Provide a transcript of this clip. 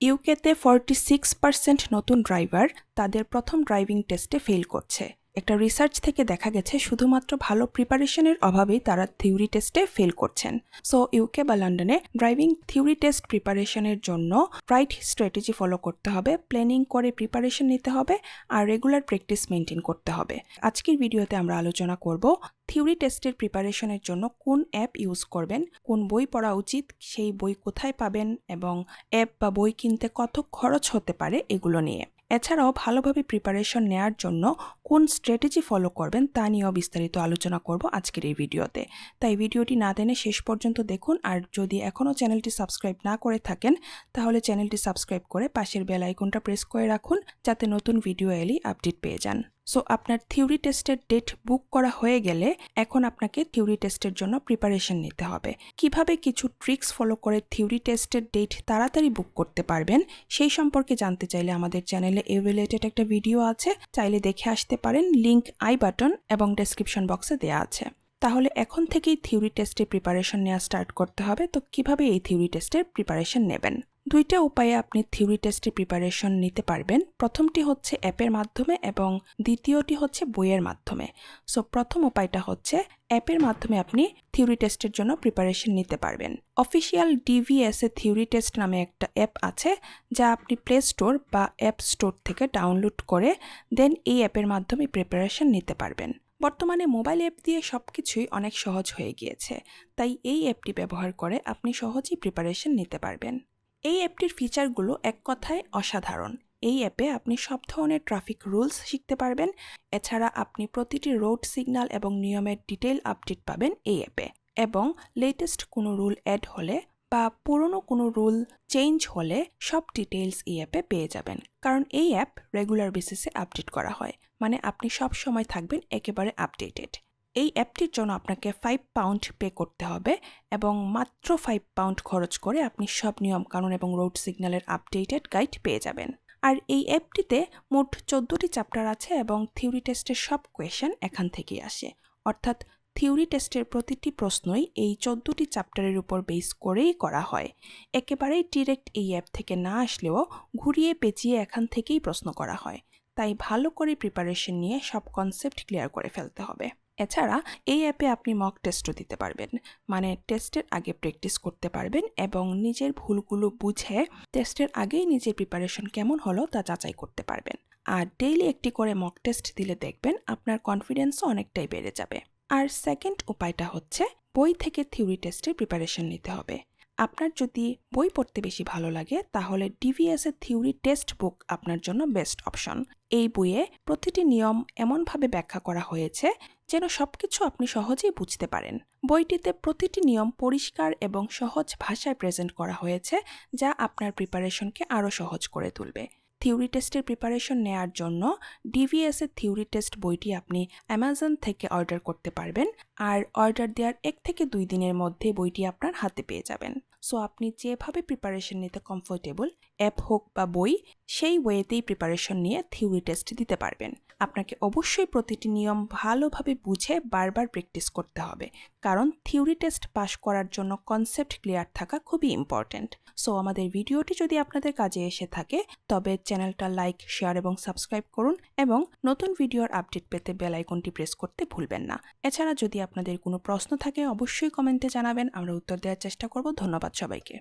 ইউকেতে 46% নতুন ড্রাইভার তাদের প্রথম ড্রাইভিং টেস্টে ফেল করছে। একটা রিসার্চ থেকে দেখা গেছে শুধুমাত্র ভালো প্রিপারেশনের অভাবেই তারা থিওরি টেস্টে ফেল করছেন। সো ইউকে বা লন্ডনে ড্রাইভিং থিওরি টেস্ট প্রিপারেশনের জন্য রাইট স্ট্র্যাটেজি ফলো করতে হবে, প্ল্যানিং করে প্রিপারেশন নিতে হবে আর রেগুলার প্র্যাকটিস মেনটেন করতে হবে। আজকের ভিডিওতে আমরা আলোচনা করব থিওরি টেস্টের প্রিপারেশনের জন্য কোন অ্যাপ ইউজ করবেন, কোন বই পড়া উচিত, সেই বই কোথায় পাবেন এবং অ্যাপ বা বই কিনতে কত খরচ হতে পারে এগুলো নিয়ে। এছাড়াও ভালোভাবে প্রিপারেশন নেওয়ার জন্য কোন স্ট্র্যাটেজি ফলো করবেন তা নিয়েও বিস্তারিত আলোচনা করব আজকের এই ভিডিওতে। তাই ভিডিওটি না টেনে শেষ পর্যন্ত দেখুন, আর যদি এখনও চ্যানেলটি সাবস্ক্রাইব না করে থাকেন তাহলে চ্যানেলটি সাবস্ক্রাইব করে পাশের বেল আইকনটা প্রেস করে রাখুন যাতে নতুন ভিডিও এলেই আপডেট পেয়ে যান। সো আপনার থিওরি টেস্টের ডেট বুক করা হয়ে গেলে এখন আপনাকে থিওরি টেস্টের জন্য প্রিপারেশন নিতে হবে। কিভাবে কিছু ট্রিক্স ফলো করে থিওরি টেস্টের ডেট তাড়াতাড়ি বুক করতে পারবেন সেই সম্পর্কে জানতে চাইলে আমাদের চ্যানেলে এই রিলেটেড একটা ভিডিও আছে, চাইলে দেখে আসতে পারেন। লিংক আই বাটন এবং ডেসক্রিপশন বক্সে দেওয়া আছে। তাহলে এখন থেকেই থিওরি টেস্টের প্রিপারেশন নেওয়া স্টার্ট করতে হবে। তো কিভাবে এই থিওরি টেস্টের প্রিপারেশন নেবেন? দুইটা উপায়ে আপনি থিওরি টেস্টের প্রিপারেশন নিতে পারবেন। প্রথমটি হচ্ছে অ্যাপের মাধ্যমে এবং দ্বিতীয়টি হচ্ছে বইয়ের মাধ্যমে। সো প্রথম উপায়টা হচ্ছে অ্যাপের মাধ্যমে আপনি থিওরি টেস্টের জন্য প্রিপারেশন নিতে পারবেন। অফিসিয়াল ডিভিএসএ থিওরি টেস্ট নামে একটা অ্যাপ আছে যা আপনি প্লে স্টোর বা অ্যাপ স্টোর থেকে ডাউনলোড করে দেন এই অ্যাপের মাধ্যমে প্রিপারেশন নিতে পারবেন। বর্তমানে মোবাইল অ্যাপ দিয়ে সবকিছুই অনেক সহজ হয়ে গিয়েছে, তাই এই অ্যাপটি ব্যবহার করে আপনি সহজেই প্রিপারেশন নিতে পারবেন। এই অ্যাপটির ফিচারগুলো এক কথায় অসাধারণ। এই অ্যাপে আপনি সব ধরনের ট্রাফিক রুলস শিখতে পারবেন। এছাড়া আপনি প্রতিটি রোড সিগন্যাল এবং নিয়মের ডিটেইল আপডেট পাবেন এই অ্যাপে, এবং লেটেস্ট কোনো রুল অ্যাড হলে বা পুরনো কোনো রুল চেঞ্জ হলে সব ডিটেইলস এই অ্যাপে পেয়ে যাবেন। কারণ এই অ্যাপ রেগুলার বেসিসে আপডেট করা হয়, মানে আপনি সব সময় থাকবেন একেবারে আপডেটেড। এই অ্যাপটির জন্য আপনাকে £5 পে করতে হবে এবং মাত্র £5 খরচ করে আপনি সব নিয়মকানুন এবং রোড সিগন্যালের আপডেটেড গাইড পেয়ে যাবেন। আর এই অ্যাপটিতে মোট 14টি চ্যাপ্টার আছে এবং থিওরি টেস্টের সব কোয়েশ্চেন এখান থেকেই আসে। অর্থাৎ থিওরি টেস্টের প্রতিটি প্রশ্নই এই 14টি চ্যাপ্টারের উপর বেস করেই করা হয়। একেবারেই ডিরেক্ট এই অ্যাপ থেকে না আসলেও ঘুরিয়ে পেঁচিয়ে এখান থেকেই প্রশ্ন করা হয়। তাই ভালো করে প্রিপারেশন নিয়ে সব কনসেপ্ট ক্লিয়ার করে ফেলতে হবে। এছাড়া এই অ্যাপে আপনি মক টেস্টও দিতে পারবেন, মানে টেস্টের আগে প্র্যাকটিস করতে পারবেন এবং নিজের ভুলগুলো বুঝে টেস্টের আগেই নিজের প্রিপারেশন কেমন হলো তা যাচাই করতে পারবেন। আর ডেইলি একটি করে মক টেস্ট দিলে দেখবেন আপনার কনফিডেন্সও অনেকটাই বেড়ে যাবে। আর সেকেন্ড উপায়টা হচ্ছে বই থেকে থিওরি টেস্টের প্রিপারেশন নিতে হবে। আপনার যদি বই পড়তে বেশি ভালো লাগে তাহলে ডিভিএসএ থিওরি টেক্সট বুক আপনার জন্য বেস্ট অপশন। এই বইয়ে প্রতিটি নিয়ম এমনভাবে ব্যাখ্যা করা হয়েছে যেন সবকিছু আপনি সহজেই বুঝতে পারেন। বইটিতে প্রতিটি নিয়ম পরিষ্কার এবং সহজ ভাষায় প্রেজেন্ট করা হয়েছে, যা আপনার প্রিপারেশনকে আরও সহজ করে তুলবে। থিওরি টেস্টের প্রিপারেশন নেওয়ার জন্য ডিভিএসএ থিওরি টেস্ট বইটি আপনি অ্যামাজন থেকে অর্ডার করতে পারবেন, আর অর্ডার দেওয়ার 1 থেকে 2 দিনের মধ্যে বইটি আপনার হাতে পেয়ে যাবেন। সো আপনি যেভাবে প্রিপারেশন নিতে কমফোর্টেবল, অ্যাপ হোক বা বই, সেই ওয়েতেই প্রিপারেশন নিয়ে থিওরি টেস্ট দিতে পারবেন। আপনাকে অবশ্যই প্রতিটি নিয়ম ভালোভাবে বুঝে বারবার প্র্যাকটিস করতে হবে, কারণ থিওরি টেস্ট পাস করার জন্য কনসেপ্ট ক্লিয়ার থাকা খুবই ইম্পর্ট্যান্ট। সো আমাদের ভিডিওটি যদি আপনাদের কাজে এসে থাকে তবে চ্যানেলটা লাইক, শেয়ার এবং সাবস্ক্রাইব করুন এবং নতুন ভিডিওর আপডেট পেতে বেল আইকনটি প্রেস করতে ভুলবেন না। এছাড়া যদি আপনাদের কোনো প্রশ্ন থাকে অবশ্যই কমেন্টে জানাবেন, আমরা উত্তর দেওয়ার চেষ্টা করব। ধন্যবাদ সবাইকে।